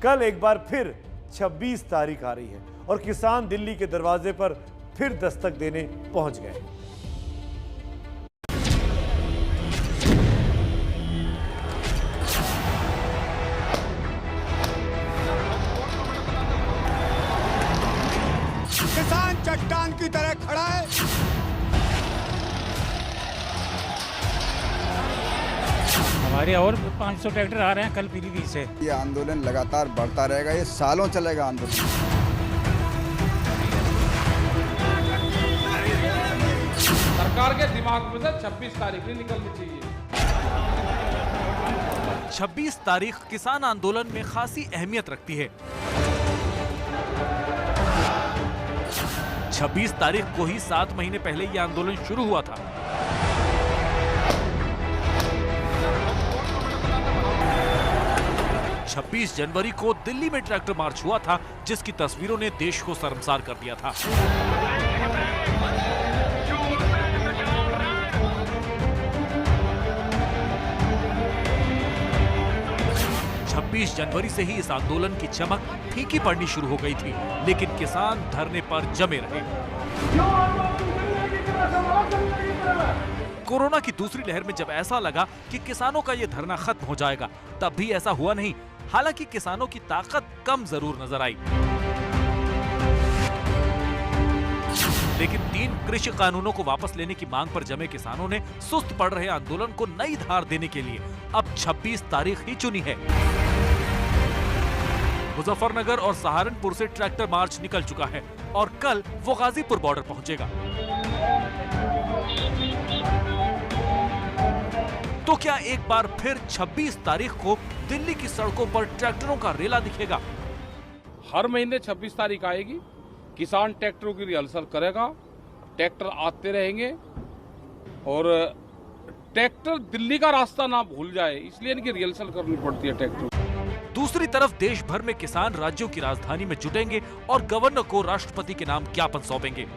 कल एक बार फिर 26 तारीख आ रही है और किसान दिल्ली के दरवाजे पर फिर दस्तक देने पहुंच गए हैं। किसान चट्टान की तरह खड़ा है। हमारे और 500 ट्रैक्टर आ रहे हैं कल पीलीभीत से। ये आंदोलन लगातार बढ़ता रहेगा, ये सालों चलेगा आंदोलन। सरकार के दिमाग में से 26 तारीख नहीं निकलनी चाहिए। 26 तारीख किसान आंदोलन में खासी अहमियत रखती है। 26 तारीख को ही 7 महीने पहले यह आंदोलन शुरू हुआ था। छब्बीस जनवरी को दिल्ली में ट्रैक्टर मार्च हुआ था, जिसकी तस्वीरों ने देश को शर्मसार कर दिया था। 26 जनवरी से ही इस आंदोलन की चमक फीकी पड़नी शुरू हो गई थी, लेकिन किसान धरने पर जमे रहे। कोरोना की दूसरी लहर में जब ऐसा लगा कि किसानों का ये धरना खत्म हो जाएगा, तब भी ऐसा हुआ नहीं। हालांकि किसानों की ताकत कम जरूर नजर आई, लेकिन 3 कृषि कानूनों को वापस लेने की मांग पर जमे किसानों ने सुस्त पड़ रहे आंदोलन को नई धार देने के लिए अब 26 तारीख ही चुनी है। मुजफ्फरनगर और सहारनपुर से ट्रैक्टर मार्च निकल चुका है और कल वो गाजीपुर बॉर्डर पहुंचेगा। तो क्या एक बार फिर 26 तारीख को दिल्ली की सड़कों पर ट्रैक्टरों का रेला दिखेगा? हर महीने 26 तारीख आएगी, किसान ट्रैक्टरों की रिहर्सल करेगा, ट्रैक्टर आते रहेंगे और ट्रैक्टर दिल्ली का रास्ता ना भूल जाए, इसलिए इनकी रिहर्सल करनी पड़ती है ट्रैक्टर। दूसरी तरफ देश भर में किसान राज्यों की राजधानी में जुटेंगे और गवर्नर को राष्ट्रपति के नाम ज्ञापन सौंपेंगे।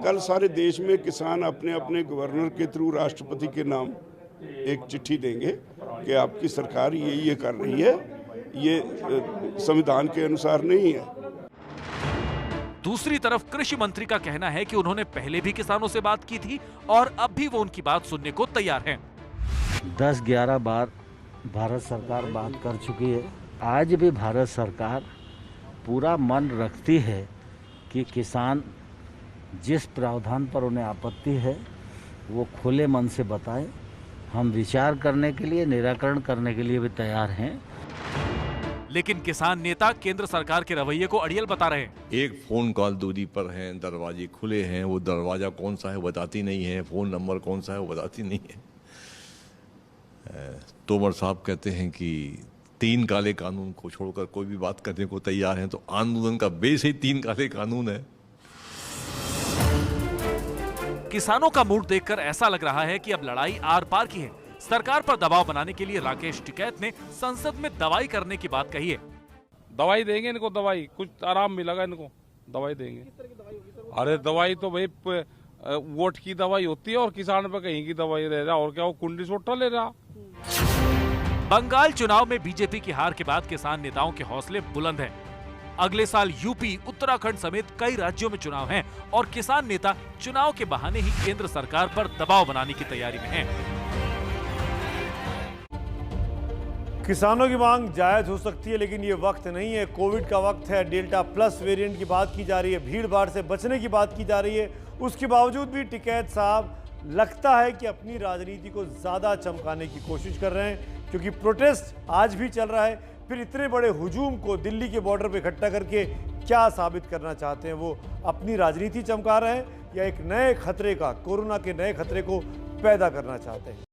कल सारे देश में किसान अपने अपने गवर्नर के थ्रू राष्ट्रपति के नाम एक चिट्ठी देंगे कि आपकी सरकार ये कर रही है, ये संविधान के अनुसार नहीं है। दूसरी तरफ कृषि मंत्री का कहना है कि उन्होंने पहले भी किसानों से बात की थी और अब भी वो उनकी बात सुनने को तैयार हैं। 10-11 बार भारत सरकार बात कर चुकी है। आज भी भारत सरकार पूरा मन रखती है कि किसान जिस प्रावधान पर उन्हें आपत्ति है वो खुले मन से बताएं। हम विचार करने के लिए, निराकरण करने के लिए भी तैयार हैं। लेकिन किसान नेता केंद्र सरकार के रवैये को अड़ियल बता रहे हैं। एक फोन कॉल दूरी पर हैं, दरवाजे खुले हैं, वो दरवाजा कौन सा है बताती नहीं है, फोन नंबर कौन सा है वो बताती नहीं है। तोमर साहब कहते हैं कि 3 काले कानून को छोड़कर कोई भी बात करने को तैयार हैं, तो आंदोलन का बेस ही 3 काले कानून है। किसानों का मूड देखकर ऐसा लग रहा है कि अब लड़ाई आर पार की है। सरकार पर दबाव बनाने के लिए राकेश टिकैत ने संसद में दवाई करने की बात कही है। दवाई देंगे इनको, दवाई कुछ आराम मिलेगा इनको, दवाई देंगे। अरे दवाई तो भाई वोट की दवाई होती है और किसान पे कहीं की दवाई ले रहा, और क्या वो कुंडी सोटा ले रहा। बंगाल चुनाव में बीजेपी की हार के बाद किसान नेताओं के हौसले बुलंद हैं। अगले साल यूपी, उत्तराखंड समेत कई राज्यों में चुनाव हैं और किसान नेता चुनाव के बहाने ही केंद्र सरकार पर दबाव बनाने की तैयारी में हैं। किसानों की मांग जायज हो सकती है, लेकिन ये वक्त नहीं है। कोविड का वक्त है, डेल्टा प्लस वेरिएंट की बात की जा रही है, भीड़ भाड़ से बचने की बात की जा रही है। उसके बावजूद भी टिकैत साहब लगता है कि अपनी राजनीति को ज्यादा चमकाने की कोशिश कर रहे हैं, क्योंकि प्रोटेस्ट आज भी चल रहा है। फिर इतने बड़े हुजूम को दिल्ली के बॉर्डर पे इकट्ठा करके क्या साबित करना चाहते हैं? वो अपनी राजनीति चमका रहे हैं या एक नए खतरे का, कोरोना के नए खतरे को पैदा करना चाहते हैं?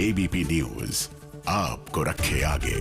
एबीपी न्यूज आपको रखे आगे।